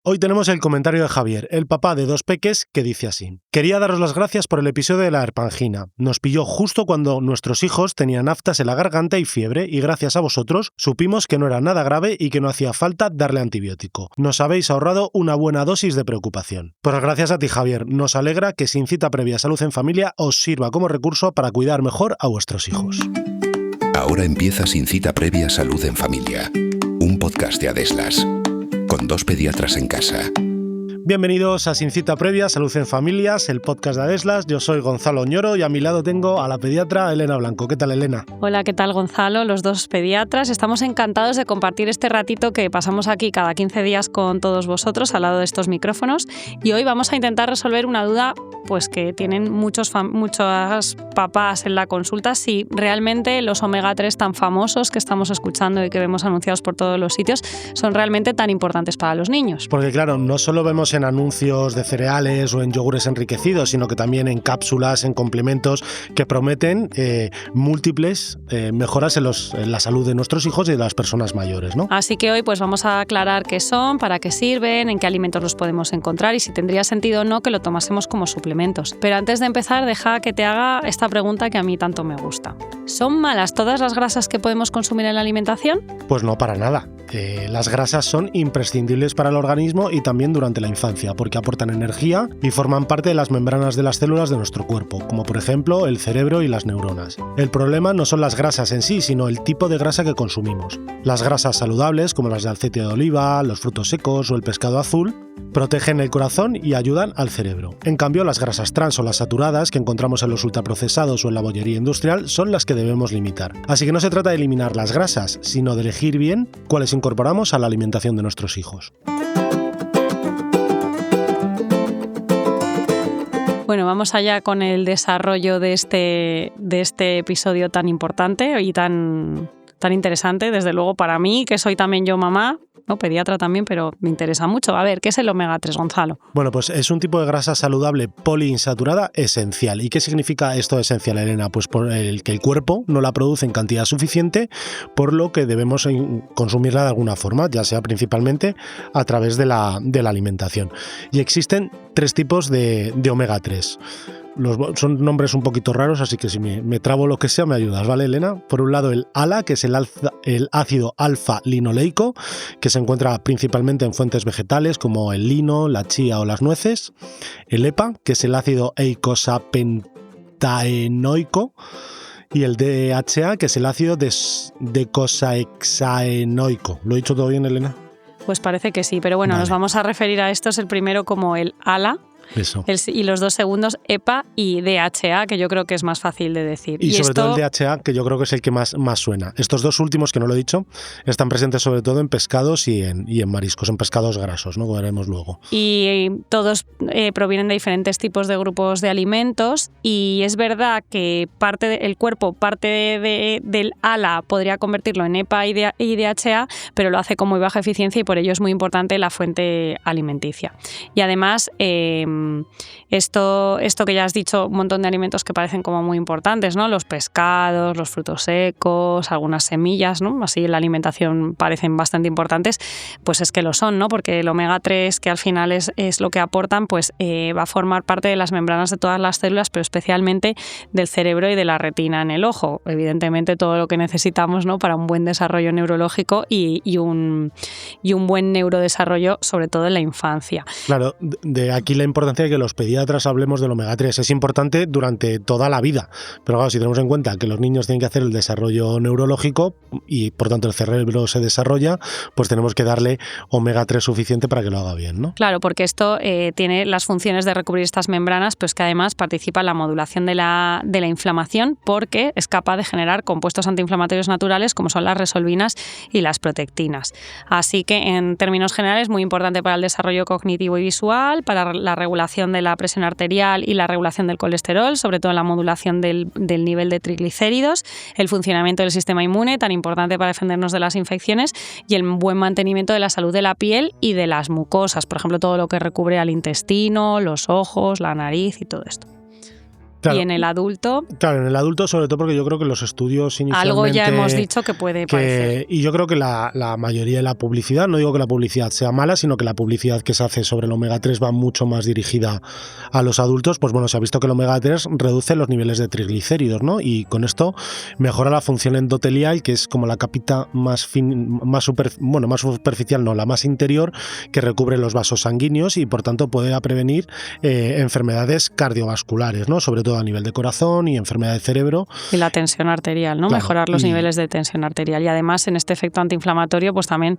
Hoy tenemos el comentario de Javier, el papá de 2 peques, que dice así: quería daros las gracias por el episodio de la herpangina. Nos pilló justo cuando nuestros hijos tenían aftas en la garganta y fiebre, y gracias a vosotros supimos que no era nada grave y que no hacía falta darle antibiótico. Nos habéis ahorrado una buena dosis de preocupación. Pues gracias a ti, Javier. Nos alegra que Sin Cita Previa Salud en Familia os sirva como recurso para cuidar mejor a vuestros hijos. Ahora empieza Sin Cita Previa Salud en Familia, un podcast de Adeslas, con 2 pediatras en casa. Bienvenidos a Sin Cita Previa Salud en Familias, el podcast de Adeslas. Yo soy Gonzalo Oñoro y a mi lado tengo a la pediatra Elena Blanco. ¿Qué tal, Elena? Hola, ¿qué tal, Gonzalo? Los 2 pediatras. Estamos encantados de compartir este ratito que pasamos aquí cada 15 días con todos vosotros al lado de estos micrófonos, y hoy vamos a intentar resolver una duda pues que tienen muchos papás en la consulta: si realmente los omega 3 tan famosos que estamos escuchando y que vemos anunciados por todos los sitios son realmente tan importantes para los niños. Porque claro, no solo vemos en anuncios de cereales o en yogures enriquecidos, sino que también en cápsulas, en complementos que prometen múltiples mejoras en la salud de nuestros hijos y de las personas mayores, ¿no? Así que hoy pues vamos a aclarar qué son, para qué sirven, en qué alimentos los podemos encontrar y si tendría sentido o no que lo tomásemos como suplementos. Pero antes de empezar, deja que te haga esta pregunta que a mí tanto me gusta. ¿Son malas todas las grasas que podemos consumir en la alimentación? Pues no, para nada. Las grasas son imprescindibles para el organismo y también durante la infancia, porque aportan energía y forman parte de las membranas de las células de nuestro cuerpo, como por ejemplo el cerebro y las neuronas. El problema no son las grasas en sí, sino el tipo de grasa que consumimos. Las grasas saludables, como las de aceite de oliva, los frutos secos o el pescado azul, protegen el corazón y ayudan al cerebro. En cambio, las grasas trans o las saturadas que encontramos en los ultraprocesados o en la bollería industrial son las que debemos limitar. Así que no se trata de eliminar las grasas, sino de elegir bien cuáles incorporamos a la alimentación de nuestros hijos. Bueno, vamos allá con el desarrollo de este episodio tan importante y tan interesante, desde luego para mí, que soy también yo mamá, no pediatra también, pero me interesa mucho. A ver, ¿qué es el omega 3, Gonzalo? Bueno, pues es un tipo de grasa saludable poliinsaturada esencial. ¿Y qué significa esto de esencial, Elena? Pues por el que el cuerpo no la produce en cantidad suficiente, por lo que debemos consumirla de alguna forma, ya sea principalmente a través de la alimentación. Y existen 3 tipos de omega 3. Son nombres un poquito raros, así que si me trabo lo que sea, me ayudas, ¿vale, Elena? Por un lado, el ALA, que es el ácido alfa-linoleico, que se encuentra principalmente en fuentes vegetales como el lino, la chía o las nueces. El EPA, que es el ácido eicosapentaenoico. Y el DHA, que es el ácido decosaexaenoico. ¿Lo he dicho todo bien, Elena? Pues parece que sí, pero bueno, vale. Nos vamos a referir a estos, el primero como el ALA. Eso. Y los 2 segundos, EPA y DHA, que yo creo que es más fácil de decir. Y sobre todo el DHA, que yo creo que es el que más suena. Estos 2 últimos, que no lo he dicho, están presentes sobre todo en pescados y en mariscos, en pescados grasos, ¿no? Como veremos luego. Y todos provienen de diferentes tipos de grupos de alimentos, y es verdad que el cuerpo parte del ALA podría convertirlo en EPA y DHA, pero lo hace con muy baja eficiencia y por ello es muy importante la fuente alimenticia. Y además, esto que ya has dicho, un montón de alimentos que parecen como muy importantes, ¿no? Los pescados, los frutos secos, algunas semillas, ¿no? Así en la alimentación parecen bastante importantes, pues es que lo son, ¿no? Porque el omega 3, que al final es lo que aportan, pues va a formar parte de las membranas de todas las células, pero especialmente del cerebro y de la retina en el ojo. Evidentemente todo lo que necesitamos, ¿no? Para un buen desarrollo neurológico y un buen neurodesarrollo, sobre todo en la infancia. Claro, de aquí la importancia de que los pediatras hablemos del omega 3. Es importante durante toda la vida, pero claro, si tenemos en cuenta que los niños tienen que hacer el desarrollo neurológico y por tanto el cerebro se desarrolla, pues tenemos que darle omega 3 suficiente para que lo haga bien, ¿no? Claro, porque esto tiene las funciones de recubrir estas membranas, pues que además participa en la modulación de la inflamación, porque es capaz de generar compuestos antiinflamatorios naturales como son las resolvinas y las protectinas. Así que en términos generales muy importante para el desarrollo cognitivo y visual, para la regulación de la presión arterial y la regulación del colesterol, sobre todo en la modulación del nivel de triglicéridos, el funcionamiento del sistema inmune, tan importante para defendernos de las infecciones, y el buen mantenimiento de la salud de la piel y de las mucosas, por ejemplo, todo lo que recubre al intestino, los ojos, la nariz y todo esto. Claro. Y en el adulto... Claro, en el adulto sobre todo porque yo creo que los estudios inicialmente... Algo ya hemos dicho que puede parecer. Y yo creo que la mayoría de la publicidad, no digo que la publicidad sea mala, sino que la publicidad que se hace sobre el omega 3 va mucho más dirigida a los adultos. Pues bueno, se ha visto que el omega 3 reduce los niveles de triglicéridos, ¿no? Y con esto mejora la función endotelial, que es como la capita más superficial, no, la más interior, que recubre los vasos sanguíneos y por tanto puede prevenir enfermedades cardiovasculares, ¿no? Sobre todo a nivel de corazón y enfermedad de cerebro. Y la tensión arterial, ¿no? Claro, mejorar los niveles de tensión arterial. Y además, en este efecto antiinflamatorio, pues también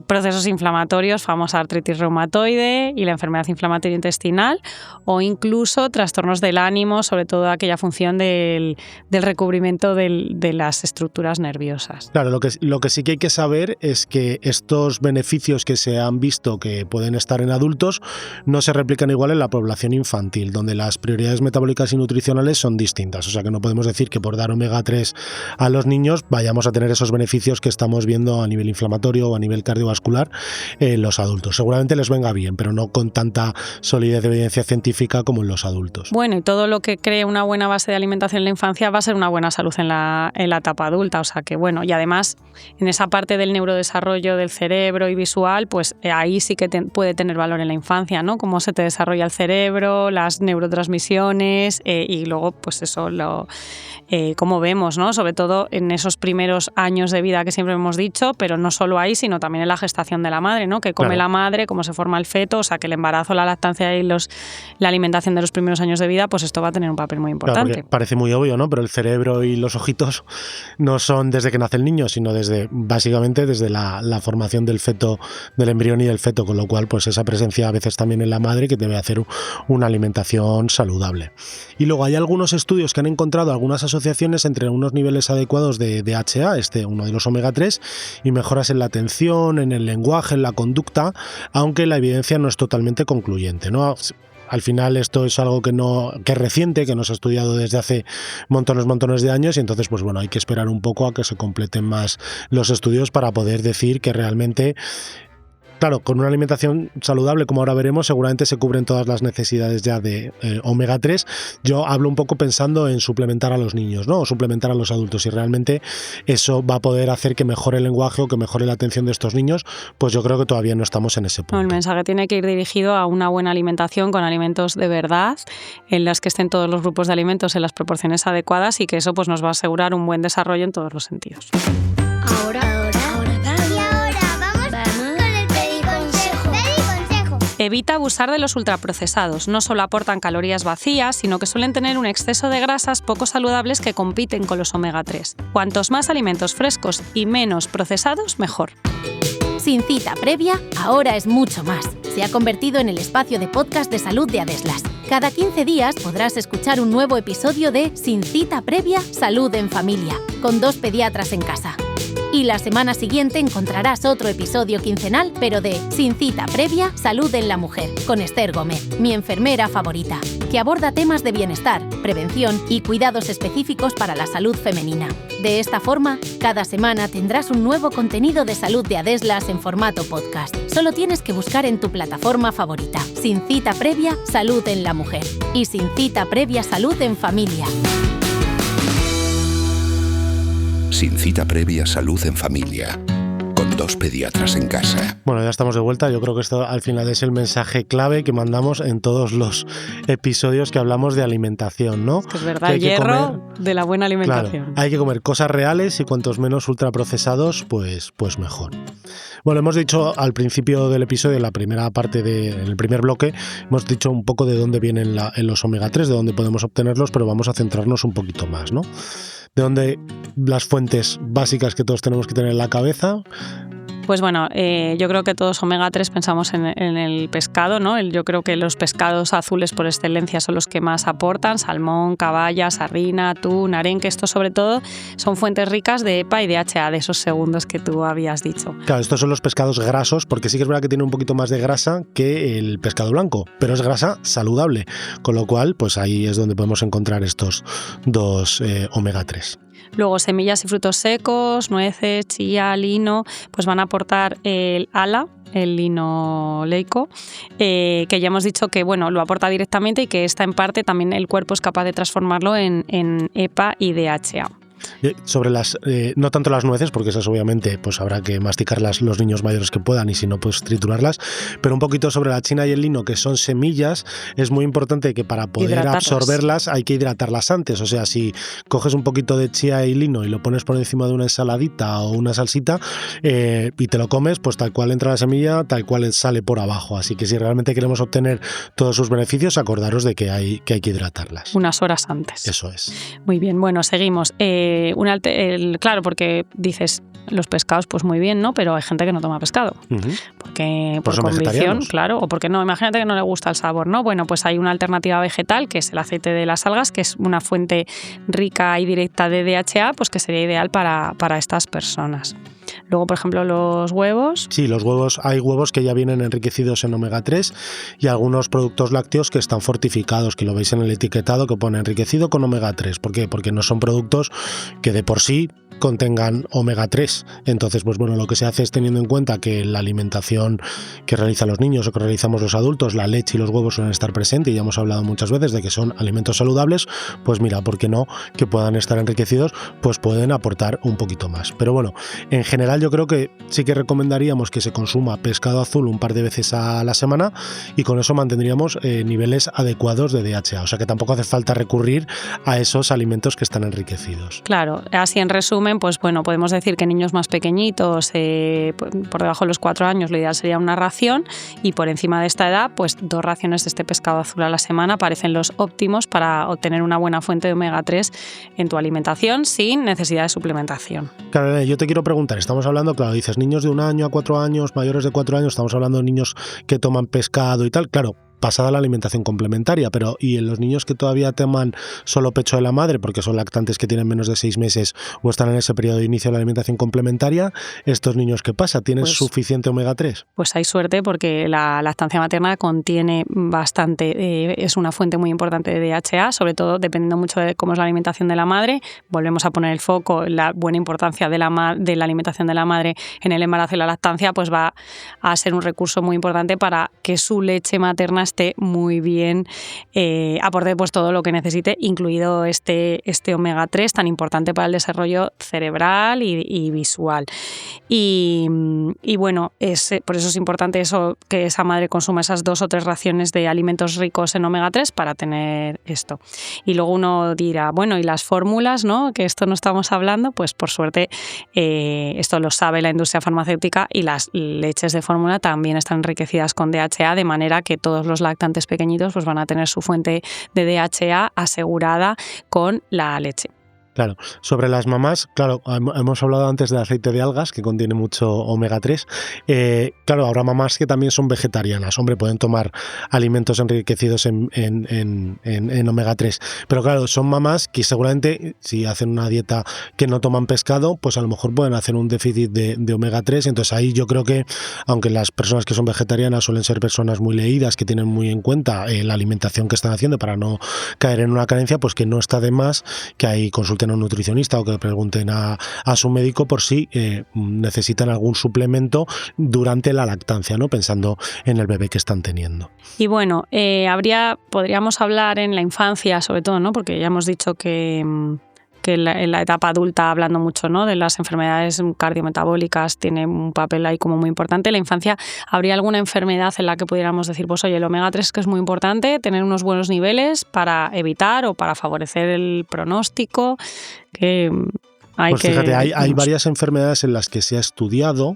procesos inflamatorios, famosa artritis reumatoide y la enfermedad inflamatoria intestinal, o incluso trastornos del ánimo, sobre todo aquella función del recubrimiento de las estructuras nerviosas. Claro, lo que sí que hay que saber es que estos beneficios que se han visto que pueden estar en adultos no se replican igual en la población infantil, donde las prioridades metabólicas y nutricionales son distintas. O sea que no podemos decir que por dar omega 3 a los niños vayamos a tener esos beneficios que estamos viendo a nivel inflamatorio o a nivel cardiovascular en los adultos. Seguramente les venga bien, pero no con tanta solidez de evidencia científica como en los adultos. Bueno, y todo lo que cree una buena base de alimentación en la infancia va a ser una buena salud en la etapa adulta. O sea que bueno, y además en esa parte del neurodesarrollo del cerebro y visual, pues ahí sí que puede tener valor en la infancia, ¿no? Cómo se te desarrolla el cerebro, las neurotransmisiones y luego pues eso, cómo vemos, ¿no? Sobre todo en esos primeros años de vida que siempre hemos dicho, pero no solo ahí, sino también en la gestación de la madre, ¿no? Que come claro. La madre, cómo se forma el feto, o sea que el embarazo, la lactancia y la alimentación de los primeros años de vida, pues esto va a tener un papel muy importante. Claro, parece muy obvio, ¿no? Pero el cerebro y los ojitos no son desde que nace el niño, sino básicamente desde la formación del feto, del embrión y del feto, con lo cual pues esa presencia a veces también en la madre que debe hacer una alimentación saludable. Y luego hay algunos estudios que han encontrado algunas asociaciones entre unos niveles adecuados de DHA, uno de los omega 3, y mejoras en la atención, en el lenguaje, en la conducta, aunque la evidencia no es totalmente concluyente, ¿no? Al final esto es algo que es reciente, que no se ha estudiado desde hace montones de años y entonces pues bueno, hay que esperar un poco a que se completen más los estudios para poder decir que realmente... Claro, con una alimentación saludable, como ahora veremos, seguramente se cubren todas las necesidades ya de omega 3. Yo hablo un poco pensando en suplementar a los niños, ¿no? O suplementar a los adultos. Y realmente eso va a poder hacer que mejore el lenguaje o que mejore la atención de estos niños, pues yo creo que todavía no estamos en ese punto. El mensaje tiene que ir dirigido a una buena alimentación con alimentos de verdad, en las que estén todos los grupos de alimentos en las proporciones adecuadas y que eso pues nos va a asegurar un buen desarrollo en todos los sentidos. Evita abusar de los ultraprocesados. No solo aportan calorías vacías, sino que suelen tener un exceso de grasas poco saludables que compiten con los omega 3. Cuantos más alimentos frescos y menos procesados, mejor. Sin cita previa, ahora es mucho más. Se ha convertido en el espacio de podcast de salud de Adeslas. Cada 15 días podrás escuchar un nuevo episodio de Sin cita previa, salud en familia, con 2 pediatras en casa. Y la semana siguiente encontrarás otro episodio quincenal, pero de Sin cita previa, salud en la mujer, con Esther Gómez, mi enfermera favorita, que aborda temas de bienestar, prevención y cuidados específicos para la salud femenina. De esta forma, cada semana tendrás un nuevo contenido de salud de Adeslas en formato podcast. Solo tienes que buscar en tu plataforma favorita. Sin cita previa, salud en la mujer. Y Sin cita previa, salud en familia. Sin cita previa, salud en familia, con 2 pediatras en casa. Bueno, ya estamos de vuelta. Yo creo que esto al final es el mensaje clave que mandamos en todos los episodios que hablamos de alimentación, ¿no? Es verdad, el hierro de la buena alimentación. Claro, hay que comer cosas reales y cuantos menos ultraprocesados, pues mejor. Bueno, hemos dicho al principio del episodio, en la primera parte, en el primer bloque, hemos dicho un poco de dónde vienen los omega 3, de dónde podemos obtenerlos, pero vamos a centrarnos un poquito más, ¿no? De dónde las fuentes básicas que todos tenemos que tener en la cabeza. Pues bueno, yo creo que todos omega 3 pensamos en el pescado, ¿no? Yo creo que los pescados azules por excelencia son los que más aportan, salmón, caballa, sardina, atún, arenque, esto sobre todo son fuentes ricas de EPA y DHA, de esos segundos que tú habías dicho. Claro, estos son los pescados grasos, porque sí que es verdad que tiene un poquito más de grasa que el pescado blanco, pero es grasa saludable, con lo cual pues ahí es donde podemos encontrar estos 2 omega 3. Luego semillas y frutos secos, nueces, chía, lino, pues van a aportar el ALA, el linoleico, que ya hemos dicho que bueno, lo aporta directamente y que esta en parte también el cuerpo es capaz de transformarlo en EPA y DHA. Sobre no tanto las nueces, porque esas obviamente pues habrá que masticarlas los niños mayores que puedan y si no pues triturarlas, pero un poquito sobre la china y el lino, que son semillas, es muy importante que para poder absorberlas hay que hidratarlas antes. O sea, si coges un poquito de chía y lino y lo pones por encima de una ensaladita o una salsita y te lo comes, pues tal cual entra la semilla, tal cual sale por abajo. Así que si realmente queremos obtener todos sus beneficios, acordaros de que hay que hidratarlas. Unas horas antes. Eso es. Muy bien, bueno, seguimos. Claro, porque dices, los pescados, pues muy bien, ¿no? Pero hay gente que no toma pescado. Porque por convicción, claro, o porque no, imagínate que no le gusta el sabor, ¿no? Bueno, pues hay una alternativa vegetal, que es el aceite de las algas, que es una fuente rica y directa de DHA, pues que sería ideal para estas personas. Luego, por ejemplo, los huevos. Sí, los huevos, hay huevos que ya vienen enriquecidos en omega 3 y algunos productos lácteos que están fortificados, que lo veis en el etiquetado que pone enriquecido con omega 3. ¿Por qué? Porque no son productos que de por sí contengan omega 3. Entonces, pues bueno, lo que se hace es teniendo en cuenta que la alimentación que realizan los niños o que realizamos los adultos, la leche y los huevos suelen estar presentes y ya hemos hablado muchas veces de que son alimentos saludables, pues mira, ¿por qué no? Que puedan estar enriquecidos, pues pueden aportar un poquito más. Pero bueno, en general yo creo que sí que recomendaríamos que se consuma pescado azul un par de veces a la semana y con eso mantendríamos niveles adecuados de DHA. O sea que tampoco hace falta recurrir a esos alimentos que están enriquecidos. Claro, así en resumen, pues bueno, podemos decir que niños más pequeñitos, por debajo de los 4 años, lo ideal sería una ración y por encima de esta edad, pues 2 raciones de este pescado azul a la semana parecen los óptimos para obtener una buena fuente de omega 3 en tu alimentación sin necesidad de suplementación. Claro, yo te quiero preguntar, estamos hablando, claro, dices niños de 1 año a 4 años, mayores de 4 años, estamos hablando de niños que toman pescado y tal, claro, pasada la alimentación complementaria, pero ¿y en los niños que todavía toman solo pecho de la madre porque son lactantes que tienen menos de 6 meses o están en ese periodo de inicio de la alimentación complementaria? ¿Estos niños qué pasa? ¿Tienen suficiente omega 3? Pues hay suerte porque la lactancia materna contiene bastante, es una fuente muy importante de DHA, sobre todo dependiendo mucho de cómo es la alimentación de la madre. Volvemos a poner el foco en la buena importancia de la alimentación de la madre en el embarazo y la lactancia, pues va a ser un recurso muy importante para que su leche materna esté muy bien, aporte pues todo lo que necesite, incluido este omega 3 tan importante para el desarrollo cerebral y visual. Y bueno, por eso es importante eso, que esa madre consuma esas 2 o 3 raciones de alimentos ricos en omega 3 para tener esto. Y luego uno dirá, bueno, ¿y las fórmulas, no? Que esto no estamos hablando, pues por suerte esto lo sabe la industria farmacéutica y las leches de fórmula también están enriquecidas con DHA, de manera que todos los lactantes pequeñitos pues van a tener su fuente de DHA asegurada con la leche. Claro, sobre las mamás, claro, hemos hablado antes del aceite de algas que contiene mucho omega 3. Claro, habrá mamás que también son vegetarianas. Hombre, pueden tomar alimentos enriquecidos en omega 3. Pero claro, son mamás que seguramente si hacen una dieta que no toman pescado, pues a lo mejor pueden hacer un déficit de omega 3. Entonces ahí yo creo que, aunque las personas que son vegetarianas suelen ser personas muy leídas, que tienen muy en cuenta la alimentación que están haciendo para no caer en una carencia, pues que no está de más que ahí consulten a un nutricionista o que pregunten a su médico por si necesitan algún suplemento durante la lactancia, ¿no? Pensando en el bebé que están teniendo. Y bueno, podríamos hablar en la infancia sobre todo, ¿no? Porque ya hemos dicho que en la etapa adulta, hablando mucho, ¿no?, de las enfermedades cardiometabólicas, tiene un papel ahí como muy importante. En la infancia, ¿habría alguna enfermedad en la que pudiéramos decir, pues oye, el omega 3 que es muy importante, tener unos buenos niveles para evitar o para favorecer el pronóstico? Pues fíjate, hay varias enfermedades en las que se ha estudiado,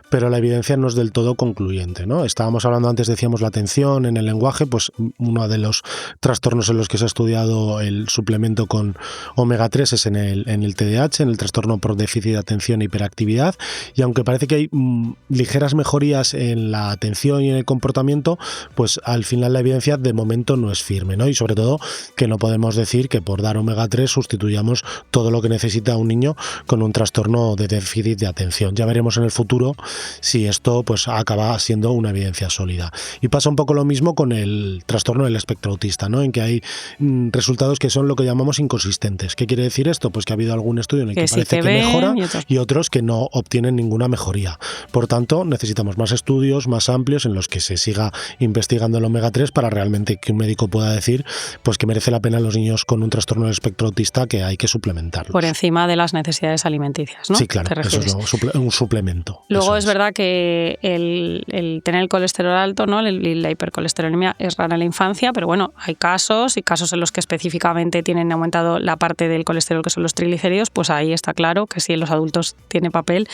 pero la evidencia no es del todo concluyente, ¿no? Estábamos hablando antes, decíamos, la atención en el lenguaje, pues uno de los trastornos en los que se ha estudiado el suplemento con omega 3 es en el TDAH, en el trastorno por déficit de atención e hiperactividad, y aunque parece que hay ligeras mejorías en la atención y en el comportamiento, pues al final la evidencia de momento no es firme, ¿no? Y sobre todo que no podemos decir que por dar omega 3 sustituyamos todo lo que necesita un niño niño con un trastorno de déficit de atención. Ya veremos en el futuro si esto pues acaba siendo una evidencia sólida. Y pasa un poco lo mismo con el trastorno del espectro autista, ¿no? En que hay resultados que son lo que llamamos inconsistentes. ¿Qué quiere decir esto? Pues que ha habido algún estudio en el que parece que mejora y otros que no obtienen ninguna mejoría. Por tanto, necesitamos más estudios más amplios en los que se siga investigando el omega 3 para realmente que un médico pueda decir pues que merece la pena a los niños con un trastorno del espectro autista que hay que suplementarlos. Por encima de las necesidades alimenticias, ¿no? Sí, claro, eso es un suplemento. Luego es verdad que el tener el colesterol alto, ¿no? La hipercolesterolemia es rara en la infancia, pero bueno, hay casos en los que específicamente tienen aumentado la parte del colesterol que son los triglicéridos, pues ahí está claro que si en los adultos tiene papel,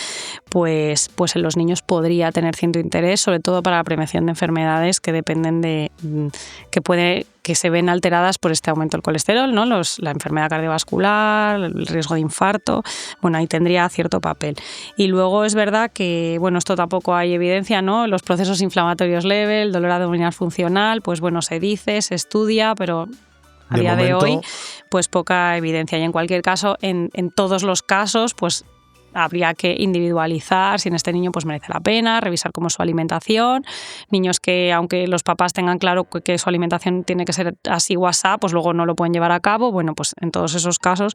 pues en los niños podría tener cierto interés, sobre todo para la prevención de enfermedades que dependen de que se ven alteradas por este aumento del colesterol, ¿no? La enfermedad cardiovascular, el riesgo de infarto, bueno, ahí tendría cierto papel. Y luego es verdad que, bueno, esto tampoco hay evidencia, ¿no? Los procesos inflamatorios leves, el dolor abdominal funcional, pues bueno, se dice, se estudia, pero a día de hoy, pues poca evidencia. Y en cualquier caso, en todos los casos, pues habría que individualizar si en este niño pues merece la pena, revisar cómo es su alimentación. Niños que, aunque los papás tengan claro que su alimentación tiene que ser así o asá, pues luego no lo pueden llevar a cabo. Bueno, pues en todos esos casos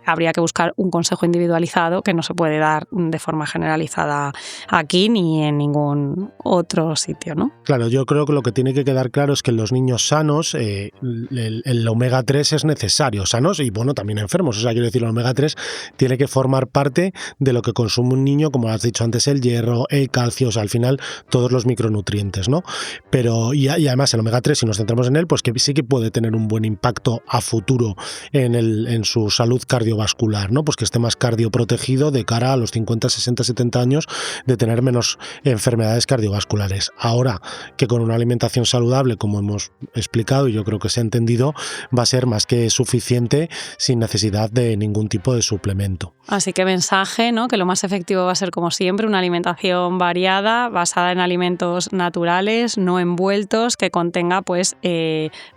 habría que buscar un consejo individualizado que no se puede dar de forma generalizada aquí ni en ningún otro sitio, ¿no? Claro, yo creo que lo que tiene que quedar claro es que en los niños sanos el omega 3 es necesario, sanos y bueno, también enfermos. O sea, quiero decir, el omega 3 tiene que formar parte de lo que consume un niño, como has dicho antes, el hierro, el calcio, o sea, al final todos los micronutrientes, ¿no? Pero y además el omega 3, si nos centramos en él, pues que sí que puede tener un buen impacto a futuro en su salud cardiovascular, ¿no? Pues que esté más cardioprotegido de cara a los 50, 60, 70 años de tener menos enfermedades cardiovasculares. Ahora que con una alimentación saludable, como hemos explicado y yo creo que se ha entendido, va a ser más que suficiente sin necesidad de ningún tipo de suplemento. Así que mensaje, ¿no? Que lo más efectivo va a ser, como siempre, una alimentación variada, basada en alimentos naturales, no envueltos, que contenga pues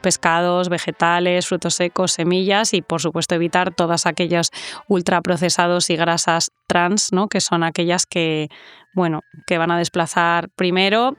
pescados, vegetales, frutos secos, semillas y, por supuesto, evitar todas aquellos ultraprocesados y grasas trans, ¿no? Que son aquellas que van a desplazar primero,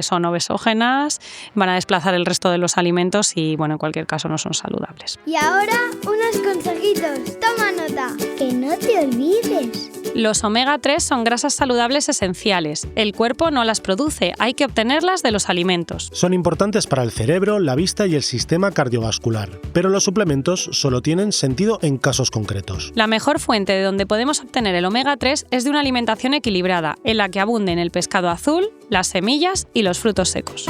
son obesógenas, van a desplazar el resto de los alimentos y, bueno, en cualquier caso no son saludables. Y ahora, unos consejitos. Toma nota. Que no te olvides. Los omega 3 son grasas saludables esenciales. El cuerpo no las produce, hay que obtenerlas de los alimentos. Son importantes para el cerebro, la vista y el sistema cardiovascular, pero los suplementos solo tienen sentido en casos concretos. La mejor fuente de donde podemos obtener el omega 3 es de una alimentación equilibrada, en la que abunden el pescado azul, las semillas y los frutos secos.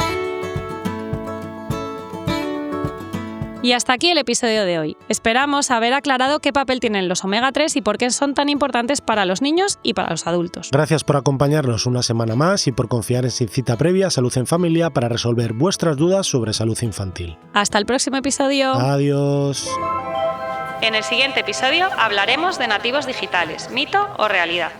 Y hasta aquí el episodio de hoy. Esperamos haber aclarado qué papel tienen los omega 3 y por qué son tan importantes para los niños y para los adultos. Gracias por acompañarnos una semana más y por confiar en Sin Cita Previa Salud en Familia para resolver vuestras dudas sobre salud infantil. Hasta el próximo episodio. Adiós. En el siguiente episodio hablaremos de nativos digitales, mito o realidad.